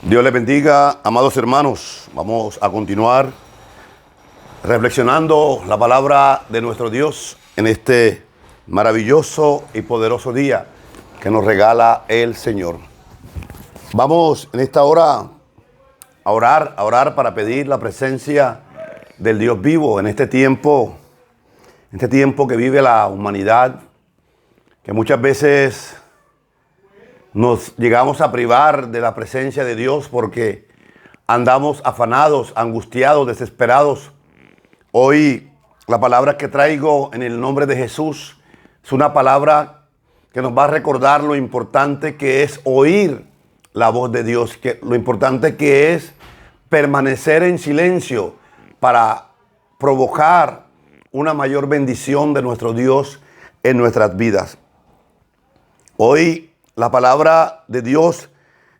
Dios les bendiga, amados hermanos. Vamos a continuar reflexionando la palabra de nuestro Dios en este maravilloso y poderoso día que nos regala el Señor. Vamos en esta hora a orar para pedir la presencia del Dios vivo en este tiempo que vive la humanidad, que muchas veces nos llegamos a privar de la presencia de Dios porque andamos afanados, angustiados, desesperados. Hoy la palabra que traigo en el nombre de Jesús es una palabra que nos va a recordar lo importante que es oír la voz de Dios, que lo importante que es permanecer en silencio para provocar una mayor bendición de nuestro Dios en nuestras vidas. Hoy la palabra de Dios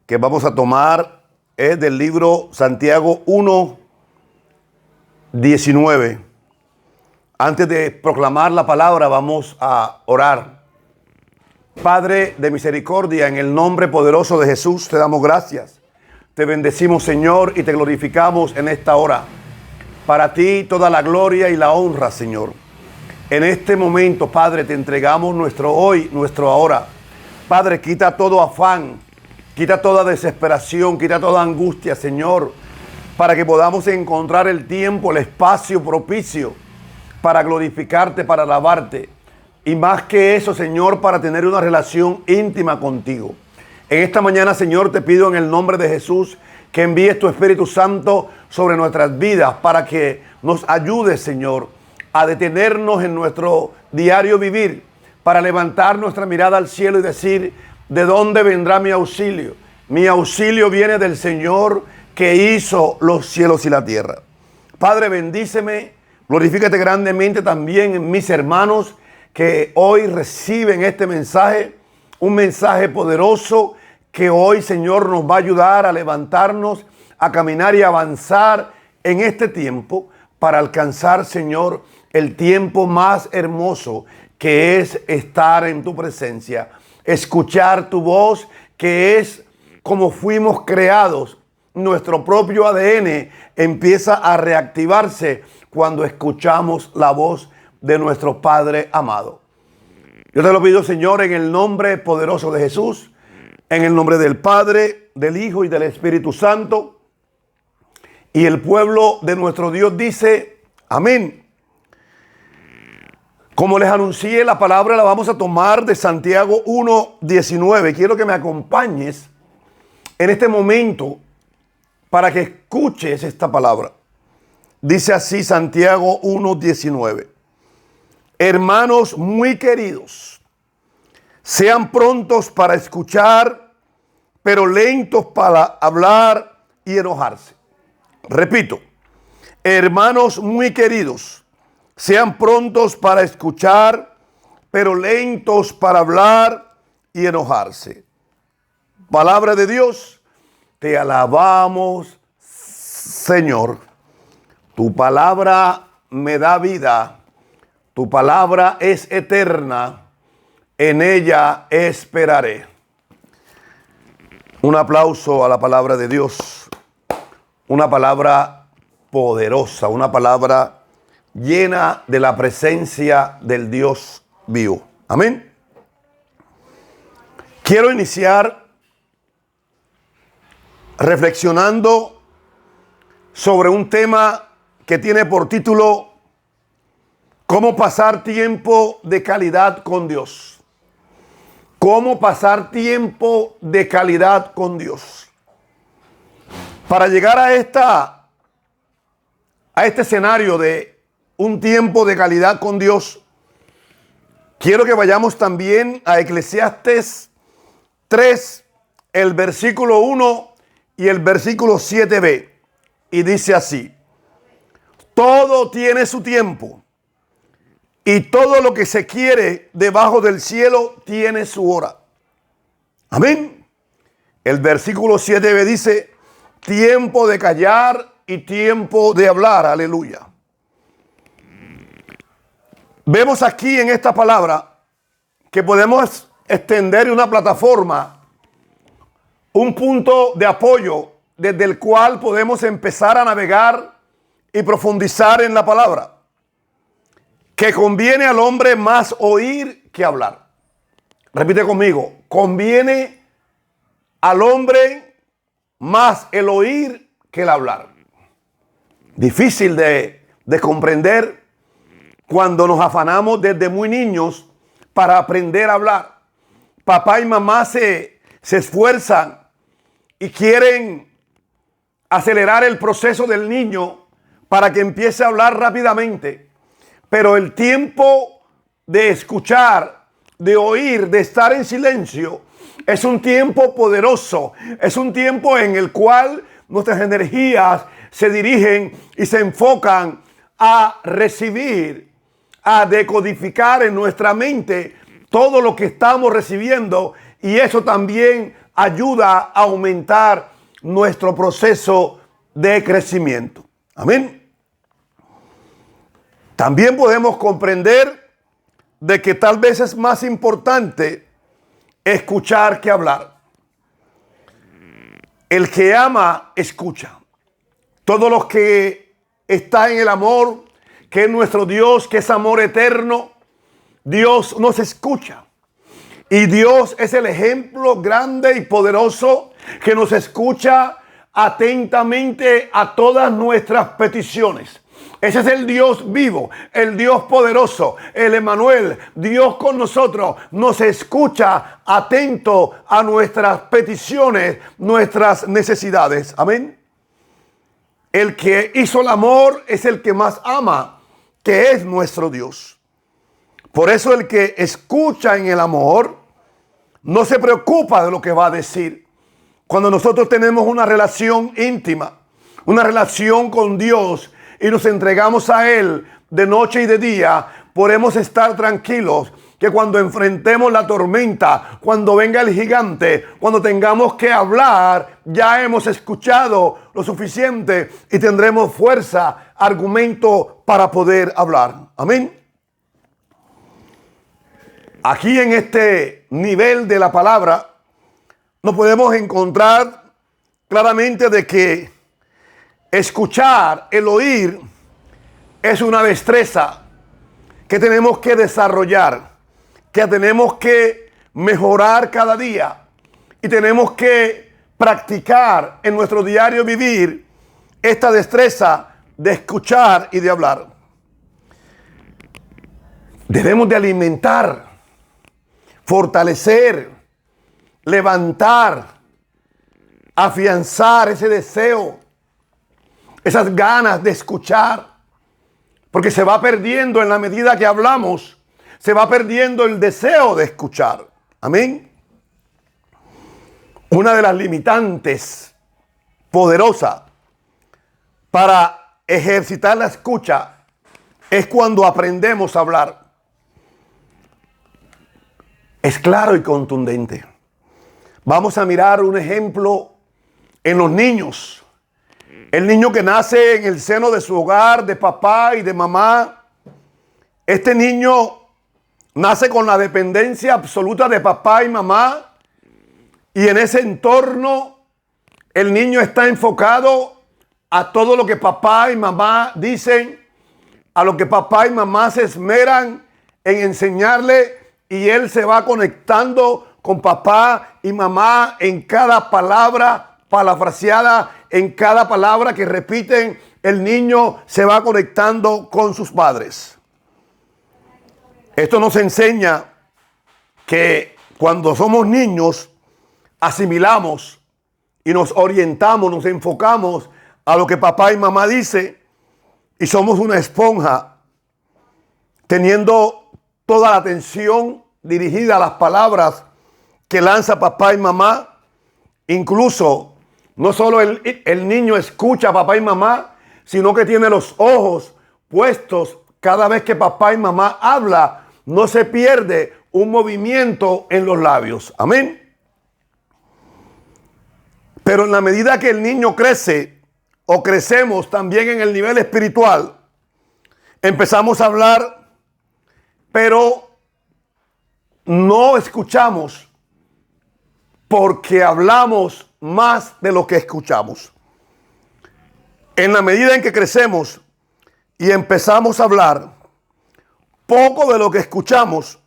que vamos a tomar es del libro Santiago 1:19. Antes de proclamar la palabra, vamos a orar. Padre de misericordia, en el nombre poderoso de Jesús, te damos gracias. Te bendecimos, Señor, y te glorificamos en esta hora. Para ti toda la gloria y la honra, Señor. En este momento, Padre, te entregamos nuestro hoy, nuestro ahora. Padre, quita todo afán, quita toda desesperación, quita toda angustia, Señor, para que podamos encontrar el tiempo, el espacio propicio para glorificarte, para alabarte. Y más que eso, Señor, para tener una relación íntima contigo. En esta mañana, Señor, te pido en el nombre de Jesús que envíes tu Espíritu Santo sobre nuestras vidas para que nos ayudes, Señor, a detenernos en nuestro diario vivir, para levantar nuestra mirada al cielo y decir, ¿de dónde vendrá mi auxilio? Mi auxilio viene del Señor que hizo los cielos y la tierra. Padre, bendíceme, glorifícate grandemente también en mis hermanos que hoy reciben este mensaje, un mensaje poderoso que hoy, Señor, nos va a ayudar a levantarnos, a caminar y a avanzar en este tiempo para alcanzar, Señor, el tiempo más hermoso que es estar en tu presencia, escuchar tu voz, que es como fuimos creados. Nuestro propio ADN empieza a reactivarse cuando escuchamos la voz de nuestro Padre amado. Yo te lo pido, Señor, en el nombre poderoso de Jesús, en el nombre del Padre, del Hijo y del Espíritu Santo. Y el pueblo de nuestro Dios dice, amén. Como les anuncié, la palabra la vamos a tomar de Santiago 1:19. Quiero que me acompañes en este momento para que escuches esta palabra. Dice así Santiago 1:19. Hermanos muy queridos, sean prontos para escuchar, pero lentos para hablar y enojarse. Repito, hermanos muy queridos, sean prontos para escuchar, pero lentos para hablar y enojarse. Palabra de Dios, te alabamos, Señor. Tu palabra me da vida. Tu palabra es eterna. En ella esperaré. Un aplauso a la palabra de Dios. Una palabra poderosa, una palabra llena de la presencia del Dios vivo. Amén. Quiero iniciar reflexionando sobre un tema que tiene por título ¿Cómo pasar tiempo de calidad con Dios? ¿Cómo pasar tiempo de calidad con Dios? Para llegar a este escenario de un tiempo de calidad con Dios, quiero que vayamos también a Eclesiastés 3, el versículo 1 y el versículo 7b. Y dice así: todo tiene su tiempo, y todo lo que se quiere debajo del cielo tiene su hora. Amén. El versículo 7b dice: tiempo de callar y tiempo de hablar. Aleluya. Vemos aquí en esta palabra que podemos extender una plataforma, un punto de apoyo desde el cual podemos empezar a navegar y profundizar en la palabra. Que conviene al hombre más oír que hablar. Repite conmigo, conviene al hombre más el oír que el hablar. Difícil de comprender cuando nos afanamos desde muy niños para aprender a hablar. Papá y mamá se esfuerzan y quieren acelerar el proceso del niño para que empiece a hablar rápidamente. Pero el tiempo de escuchar, de oír, de estar en silencio, es un tiempo poderoso. Es un tiempo en el cual nuestras energías se dirigen y se enfocan a recibir, a decodificar en nuestra mente todo lo que estamos recibiendo, y eso también ayuda a aumentar nuestro proceso de crecimiento. Amén. También podemos comprender de que tal vez es más importante escuchar que hablar. El que ama, escucha. Todos los que están en el amor, que es nuestro Dios, que es amor eterno, Dios nos escucha. Y Dios es el ejemplo grande y poderoso que nos escucha atentamente a todas nuestras peticiones. Ese es el Dios vivo, el Dios poderoso, el Emmanuel, Dios con nosotros. Nos escucha atento a nuestras peticiones, nuestras necesidades. Amén. El que hizo el amor es el que más ama, que es nuestro Dios. Por eso el que escucha en el amor no se preocupa de lo que va a decir. Cuando nosotros tenemos una relación íntima, una relación con Dios, y nos entregamos a Él de noche y de día, podemos estar tranquilos que cuando enfrentemos la tormenta, cuando venga el gigante, cuando tengamos que hablar, ya hemos escuchado lo suficiente y tendremos fuerza, argumento para poder hablar. Amén. Aquí en este nivel de la palabra nos podemos encontrar claramente de que escuchar, el oír, es una destreza que tenemos que desarrollar, que tenemos que mejorar cada día y tenemos que practicar en nuestro diario vivir esta destreza de escuchar y de hablar. Debemos de alimentar, fortalecer, levantar, afianzar ese deseo, esas ganas de escuchar, porque se va perdiendo en la medida que hablamos, se va perdiendo el deseo de escuchar. Amén. Una de las limitantes poderosas para ejercitar la escucha es cuando aprendemos a hablar. Es claro y contundente. Vamos a mirar un ejemplo en los niños. El niño que nace en el seno de su hogar, de papá y de mamá. Este niño nace con la dependencia absoluta de papá y mamá. Y en ese entorno, el niño está enfocado a todo lo que papá y mamá dicen, a lo que papá y mamá se esmeran en enseñarle, y él se va conectando con papá y mamá en cada palabra parafraseada, en cada palabra que repiten. El niño se va conectando con sus padres. Esto nos enseña que cuando somos niños asimilamos y nos orientamos, nos enfocamos a lo que papá y mamá dicen, y somos una esponja teniendo toda la atención dirigida a las palabras que lanza papá y mamá. Incluso no solo el niño escucha a papá y mamá, sino que tiene los ojos puestos cada vez que papá y mamá habla. No se pierde un movimiento en los labios. Amén. Pero en la medida que el niño crece o crecemos también en el nivel espiritual, empezamos a hablar, pero no escuchamos porque hablamos más de lo que escuchamos. En la medida en que crecemos y empezamos a hablar, poco de lo que escuchamos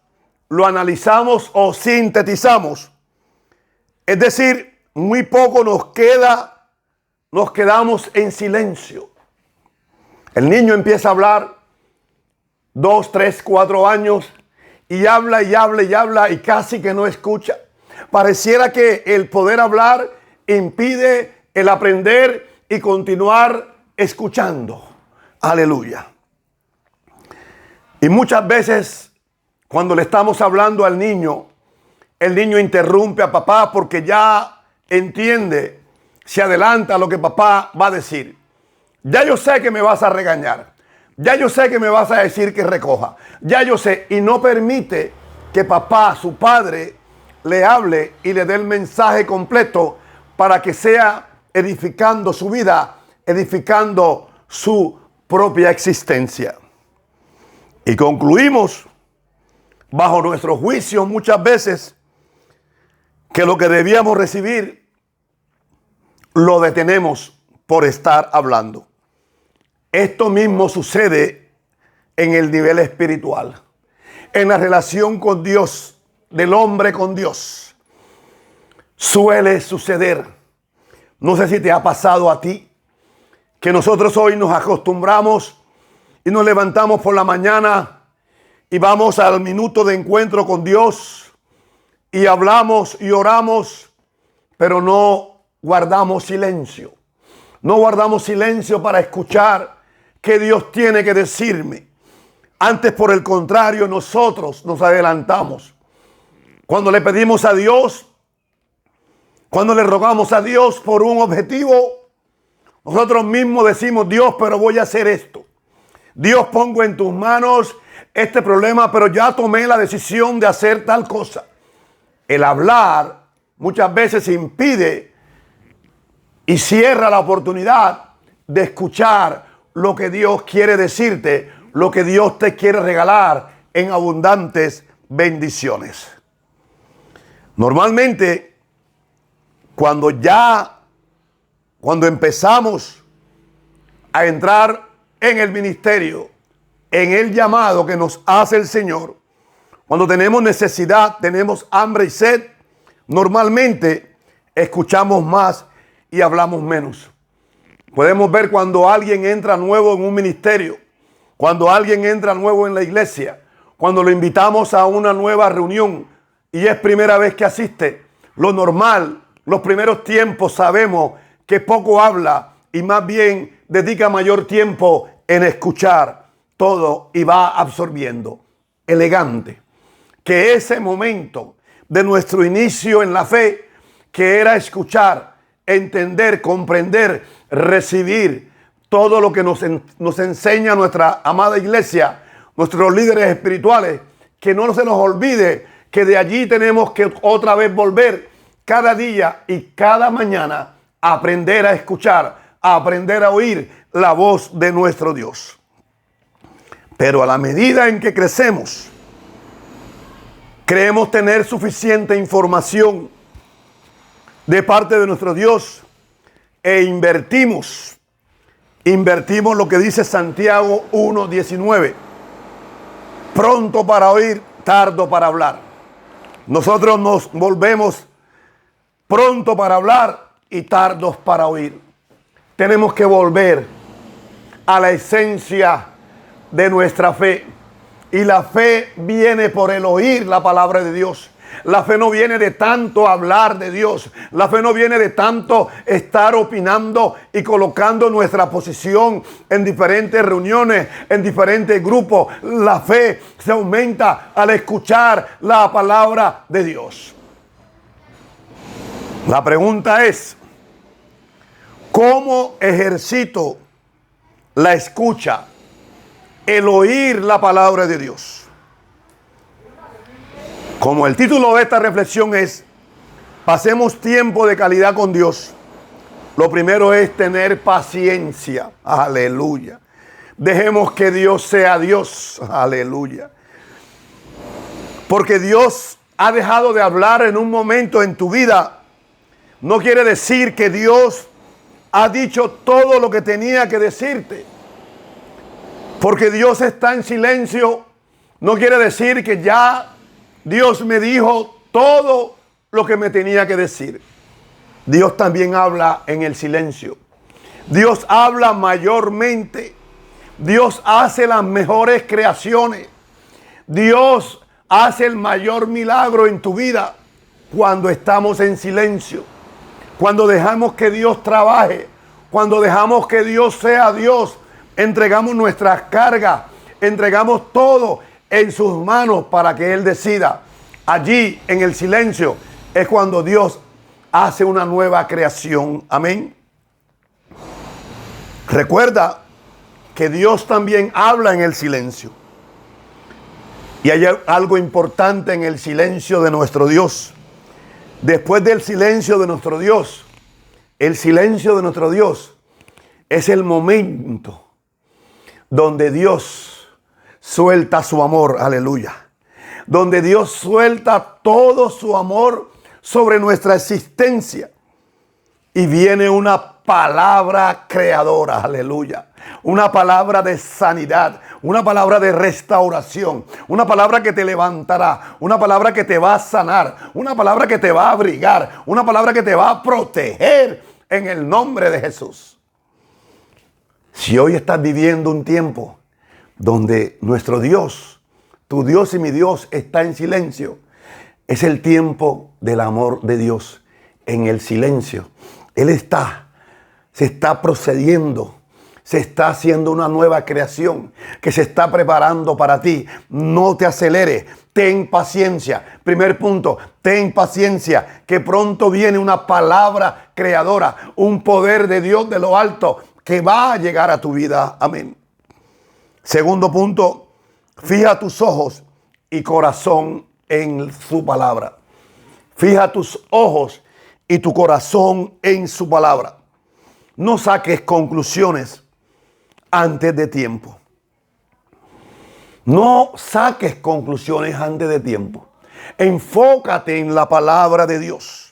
lo analizamos o sintetizamos. Es decir, muy poco nos quedamos en silencio. El niño empieza a hablar 2, 3, 4 años y habla y habla y habla y casi que no escucha. Pareciera que el poder hablar impide el aprender y continuar escuchando. Aleluya. Y muchas veces cuando le estamos hablando al niño, el niño interrumpe a papá porque ya entiende, se adelanta a lo que papá va a decir. Ya yo sé que me vas a regañar. Ya yo sé que me vas a decir que recoja. Ya yo sé. Y no permite que papá, su padre, le hable y le dé el mensaje completo para que sea edificando su vida, edificando su propia existencia. Y concluimos bajo nuestro juicio muchas veces que lo que debíamos recibir lo detenemos por estar hablando. Esto mismo sucede en el nivel espiritual, en la relación con Dios, del hombre con Dios. Suele suceder, no sé si te ha pasado a ti, que nosotros hoy nos acostumbramos y nos levantamos por la mañana y vamos al minuto de encuentro con Dios y hablamos y oramos, pero no guardamos silencio. No guardamos silencio para escuchar qué Dios tiene que decirme. Antes, por el contrario, nosotros nos adelantamos. Cuando le pedimos a Dios, cuando le rogamos a Dios por un objetivo, nosotros mismos decimos: Dios, pero voy a hacer esto. Dios, pongo en tus manos este problema, pero ya tomé la decisión de hacer tal cosa. El hablar muchas veces impide y cierra la oportunidad de escuchar lo que Dios quiere decirte, lo que Dios te quiere regalar en abundantes bendiciones. Normalmente, cuando empezamos a entrar en el ministerio, en el llamado que nos hace el Señor, cuando tenemos necesidad, tenemos hambre y sed, normalmente escuchamos más y hablamos menos. Podemos ver cuando alguien entra nuevo en un ministerio, cuando alguien entra nuevo en la iglesia, cuando lo invitamos a una nueva reunión y es primera vez que asiste. Lo normal, los primeros tiempos sabemos que poco habla y más bien dedica mayor tiempo en escuchar todo y va absorbiendo. Elegante. Que ese momento de nuestro inicio en la fe, que era escuchar, entender, comprender, recibir todo lo que nos enseña nuestra amada iglesia, nuestros líderes espirituales, que no se nos olvide que de allí tenemos que otra vez volver cada día y cada mañana a aprender a escuchar, a aprender a oír la voz de nuestro Dios. Pero a la medida en que crecemos, creemos tener suficiente información de parte de nuestro Dios e invertimos lo que dice Santiago 1:19. Pronto para oír, tardo para hablar. Nosotros nos volvemos pronto para hablar y tardos para oír. Tenemos que volver a la esencia de nuestra fe. Y la fe viene por el oír la palabra de Dios. La fe no viene de tanto hablar de Dios. La fe no viene de tanto estar opinando y colocando nuestra posición en diferentes reuniones, en diferentes grupos. La fe se aumenta al escuchar la palabra de Dios. La pregunta es: ¿cómo ejercito la escucha, el oír la palabra de Dios? Como el título de esta reflexión es: pasemos tiempo de calidad con Dios, lo primero es tener paciencia. Aleluya. Dejemos que Dios sea Dios. Aleluya. Porque Dios ha dejado de hablar en un momento en tu vida no quiere decir que Dios ha dicho todo lo que tenía que decirte. Porque Dios está en silencio, no quiere decir que ya Dios me dijo todo lo que me tenía que decir. Dios también habla en el silencio. Dios habla mayormente. Dios hace las mejores creaciones. Dios hace el mayor milagro en tu vida cuando estamos en silencio. Cuando dejamos que Dios trabaje. Cuando dejamos que Dios sea Dios. Entregamos nuestras cargas. Entregamos todo en sus manos para que Él decida. Allí en el silencio es cuando Dios hace una nueva creación. Amén. Recuerda que Dios también habla en el silencio. Y hay algo importante en el silencio de nuestro Dios. Después del silencio de nuestro Dios, el silencio de nuestro Dios es el momento donde Dios suelta su amor. Aleluya. Donde Dios suelta todo su amor sobre nuestra existencia. Y viene una palabra creadora. Aleluya. Una palabra de sanidad. Una palabra de restauración. Una palabra que te levantará. Una palabra que te va a sanar. Una palabra que te va a abrigar. Una palabra que te va a proteger en el nombre de Jesús. Si hoy estás viviendo un tiempo donde nuestro Dios, tu Dios y mi Dios está en silencio, es el tiempo del amor de Dios en el silencio. Él se está procediendo, se está haciendo una nueva creación que se está preparando para ti. No te aceleres, ten paciencia. Primer punto, ten paciencia, que pronto viene una palabra creadora, un poder de Dios de lo alto que va a llegar a tu vida. Amén. Segundo punto, fija tus ojos y corazón en su palabra. Fija tus ojos y tu corazón en su palabra. No saques conclusiones antes de tiempo. No saques conclusiones antes de tiempo. Enfócate en la palabra de Dios.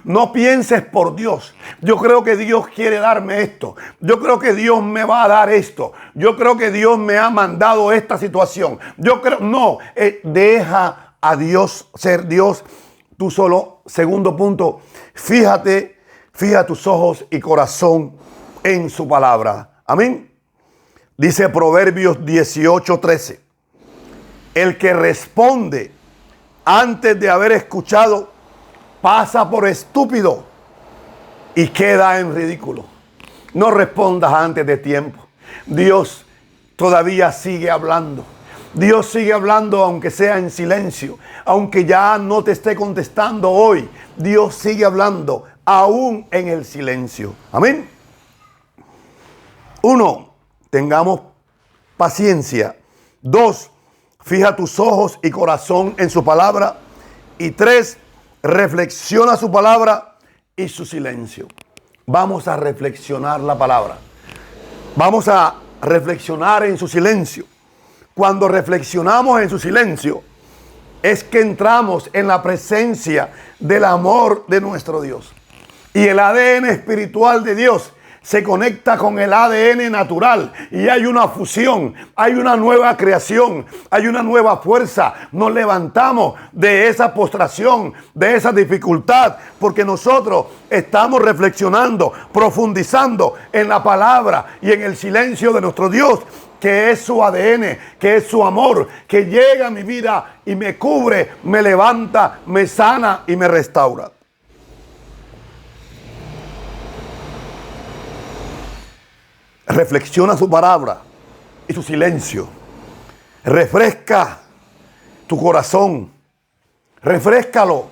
No pienses por Dios. Yo creo que Dios quiere darme esto. Yo creo que Dios me va a dar esto. Yo creo que Dios me ha mandado esta situación. No, deja a Dios ser Dios tú solo. Segundo punto, fija tus ojos y corazón en su palabra. Amén. Dice Proverbios 18:13. El que responde antes de haber escuchado pasa por estúpido y queda en ridículo. No respondas antes de tiempo. Dios todavía sigue hablando. Dios sigue hablando aunque sea en silencio. Aunque ya no te esté contestando hoy. Dios sigue hablando aún en el silencio. Amén. 1. Tengamos paciencia. 2. Fija tus ojos y corazón en su palabra. Y 3. Reflexiona su palabra y su silencio. Vamos a reflexionar la palabra. Vamos a reflexionar en su silencio. Cuando reflexionamos en su silencio, es que entramos en la presencia del amor de nuestro Dios. Y el ADN espiritual de Dios se conecta con el ADN natural y hay una fusión, hay una nueva creación, hay una nueva fuerza. Nos levantamos de esa postración, de esa dificultad, porque nosotros estamos reflexionando, profundizando en la palabra y en el silencio de nuestro Dios, que es su ADN, que es su amor, que llega a mi vida y me cubre, me levanta, me sana y me restaura. Reflexiona su palabra y su silencio. Refresca tu corazón. Refréscalo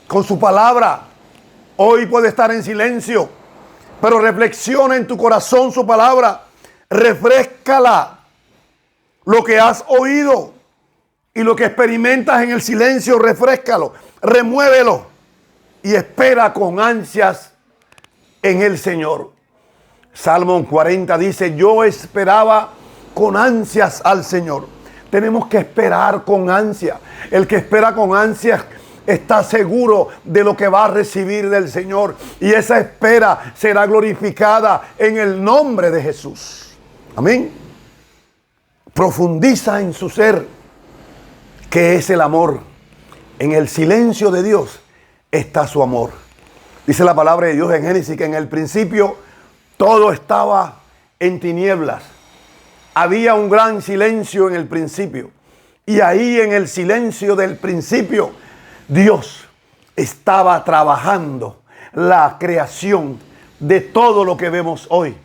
con su palabra. Hoy puede estar en silencio, pero reflexiona en tu corazón su palabra. Refréscala. Lo que has oído y lo que experimentas en el silencio, refréscalo. Remuévelo y espera con ansias en el Señor. Salmo 40 dice, yo esperaba con ansias al Señor. Tenemos que esperar con ansia. El que espera con ansias está seguro de lo que va a recibir del Señor. Y esa espera será glorificada en el nombre de Jesús. Amén. Profundiza en su ser, que es el amor. En el silencio de Dios está su amor. Dice la palabra de Dios en Génesis que en el principio todo estaba en tinieblas. Había un gran silencio en el principio. Y ahí en el silencio del principio, Dios estaba trabajando la creación de todo lo que vemos hoy.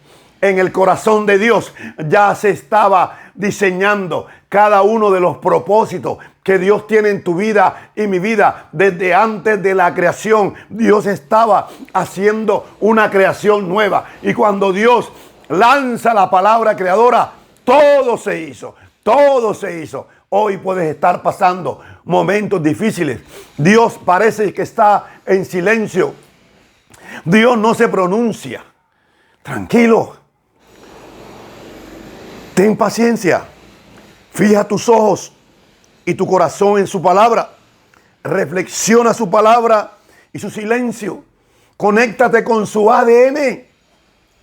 En el corazón de Dios ya se estaba diseñando cada uno de los propósitos que Dios tiene en tu vida y mi vida. Desde antes de la creación, Dios estaba haciendo una creación nueva. Y cuando Dios lanza la palabra creadora, todo se hizo. Todo se hizo. Hoy puedes estar pasando momentos difíciles. Dios parece que está en silencio. Dios no se pronuncia. Tranquilo. Ten paciencia. Fija tus ojos y tu corazón en su palabra. Reflexiona su palabra y su silencio. Conéctate con su ADN.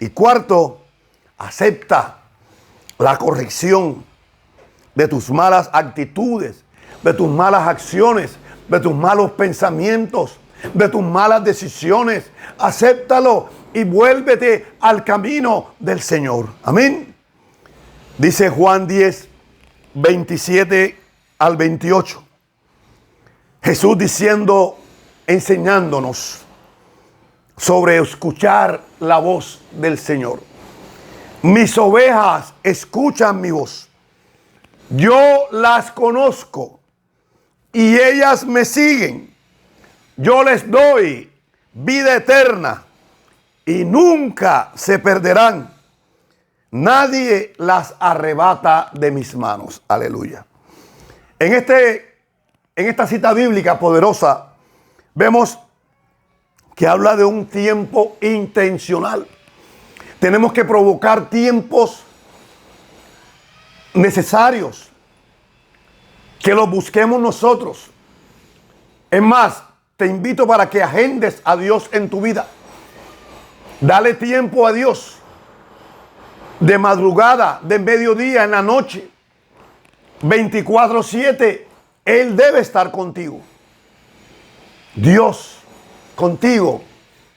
Y cuarto, acepta la corrección de tus malas actitudes, de tus malas acciones, de tus malos pensamientos, de tus malas decisiones. Acéptalo y vuélvete al camino del Señor. Amén. Dice Juan 10, 27 al 28. Jesús diciendo, enseñándonos sobre escuchar la voz del Señor. Mis ovejas escuchan mi voz. Yo las conozco y ellas me siguen. Yo les doy vida eterna y nunca se perderán. Nadie las arrebata de mis manos. Aleluya. En esta cita bíblica poderosa vemos que habla de un tiempo intencional. Tenemos que provocar tiempos necesarios que los busquemos nosotros. Es más, te invito para que agendes a Dios en tu vida. Dale tiempo a Dios. De madrugada, de mediodía, en la noche. 24/7. Él debe estar contigo. Dios contigo.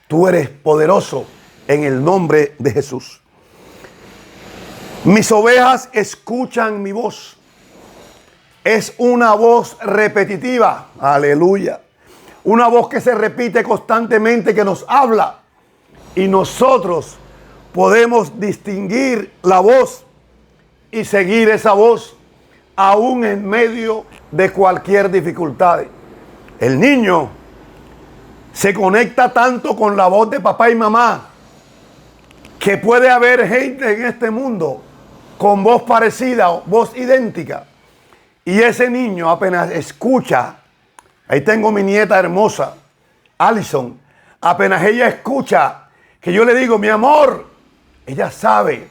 Tú eres poderoso en el nombre de Jesús. Mis ovejas escuchan mi voz. Es una voz repetitiva. Aleluya. Una voz que se repite constantemente, que nos habla. Y nosotros podemos distinguir la voz y seguir esa voz aún en medio de cualquier dificultad. El niño se conecta tanto con la voz de papá y mamá que puede haber gente en este mundo con voz parecida o voz idéntica. Y ese niño apenas escucha, ahí tengo mi nieta hermosa, Allison, apenas ella escucha que yo le digo, mi amor, ella sabe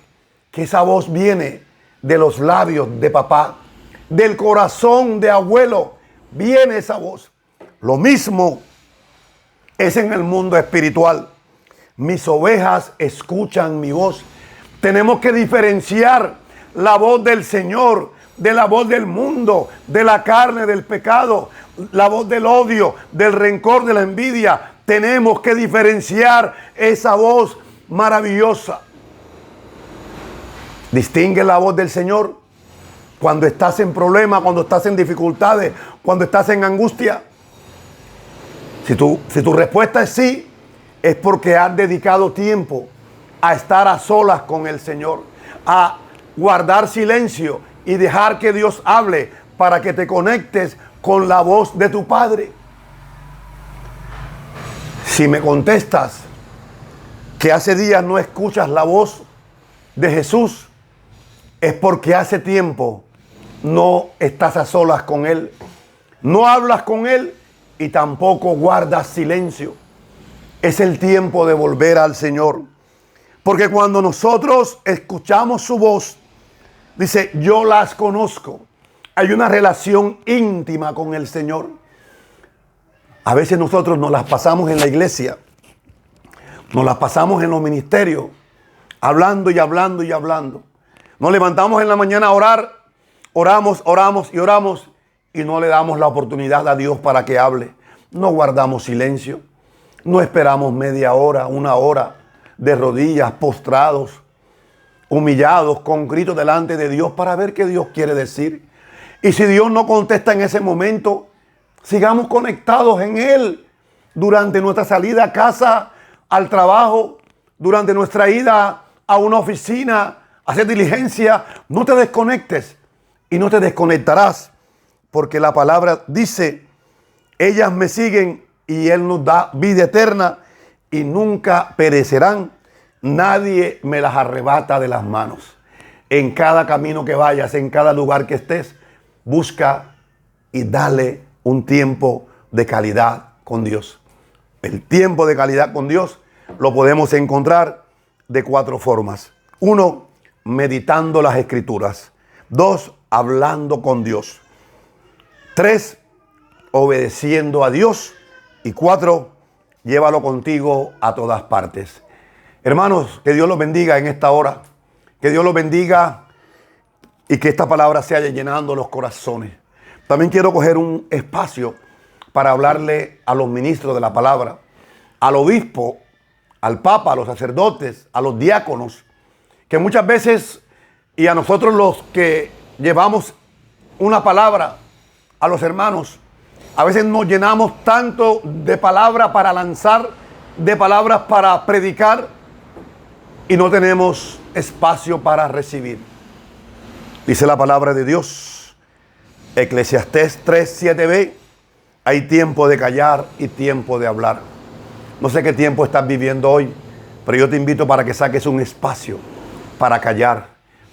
que esa voz viene de los labios de papá, del corazón de abuelo, viene esa voz. Lo mismo es en el mundo espiritual. Mis ovejas escuchan mi voz. Tenemos que diferenciar la voz del Señor de la voz del mundo, de la carne, del pecado, la voz del odio, del rencor, de la envidia. Tenemos que diferenciar esa voz maravillosa. Distingue la voz del Señor cuando estás en problemas, cuando estás en dificultades, cuando estás en angustia. Si tu respuesta es sí, es porque has dedicado tiempo a estar a solas con el Señor, a guardar silencio y dejar que Dios hable para que te conectes con la voz de tu Padre. Si me contestas que hace días no escuchas la voz de Jesús, es porque hace tiempo no estás a solas con Él, no hablas con Él y tampoco guardas silencio. Es el tiempo de volver al Señor. Porque cuando nosotros escuchamos su voz, dice, yo las conozco. Hay una relación íntima con el Señor. A veces nosotros nos las pasamos en la iglesia, nos las pasamos en los ministerios, hablando y hablando y hablando. Nos levantamos en la mañana a orar, oramos y no le damos la oportunidad a Dios para que hable. No guardamos silencio, no esperamos media hora, una hora de rodillas, postrados, humillados, con gritos delante de Dios para ver qué Dios quiere decir. Y si Dios no contesta en ese momento, sigamos conectados en Él durante nuestra salida a casa, al trabajo, durante nuestra ida a una oficina, a hacer diligencia. No te desconectes y no te desconectarás, porque la palabra dice, ellas me siguen y Él nos da vida eterna y nunca perecerán. Nadie me las arrebata de las manos. En cada camino que vayas, en cada lugar que estés, busca y dale un tiempo de calidad con Dios. El tiempo de calidad con Dios lo podemos encontrar de 4 formas. 1, meditando las Escrituras. 2, hablando con Dios. 3, obedeciendo a Dios. Y 4, llévalo contigo a todas partes. Hermanos, que Dios los bendiga en esta hora. Que Dios los bendiga y que esta palabra se vaya llenando los corazones. También quiero coger un espacio para hablarle a los ministros de la palabra, al obispo, al papa, a los sacerdotes, a los diáconos, que muchas veces, y a nosotros los que llevamos una palabra a los hermanos, a veces nos llenamos tanto de palabra para lanzar, de palabras para predicar, y no tenemos espacio para recibir. Dice la palabra de Dios, Eclesiastés 3:7b, hay tiempo de callar y tiempo de hablar. No sé qué tiempo estás viviendo hoy, pero yo te invito para que saques un espacio para callar,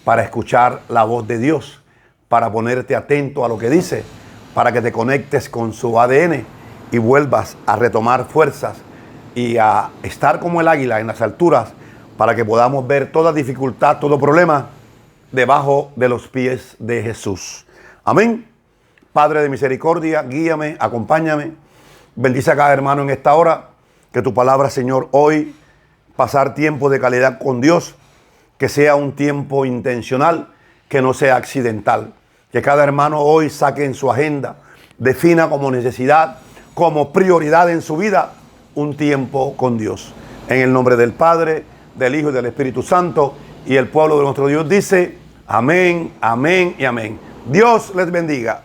para escuchar la voz de Dios, para ponerte atento a lo que dice, para que te conectes con su ADN y vuelvas a retomar fuerzas y a estar como el águila en las alturas, para que podamos ver toda dificultad, todo problema debajo de los pies de Jesús. Amén. Padre de misericordia, guíame, acompáñame. Bendice a cada hermano en esta hora. Que tu palabra, Señor, hoy, pasar tiempo de calidad con Dios, que sea un tiempo intencional, que no sea accidental. Que cada hermano hoy saque en su agenda, defina como necesidad, como prioridad en su vida, un tiempo con Dios. En el nombre del Padre, del Hijo y del Espíritu Santo, y el pueblo de nuestro Dios dice, amén, amén y amén. Dios les bendiga.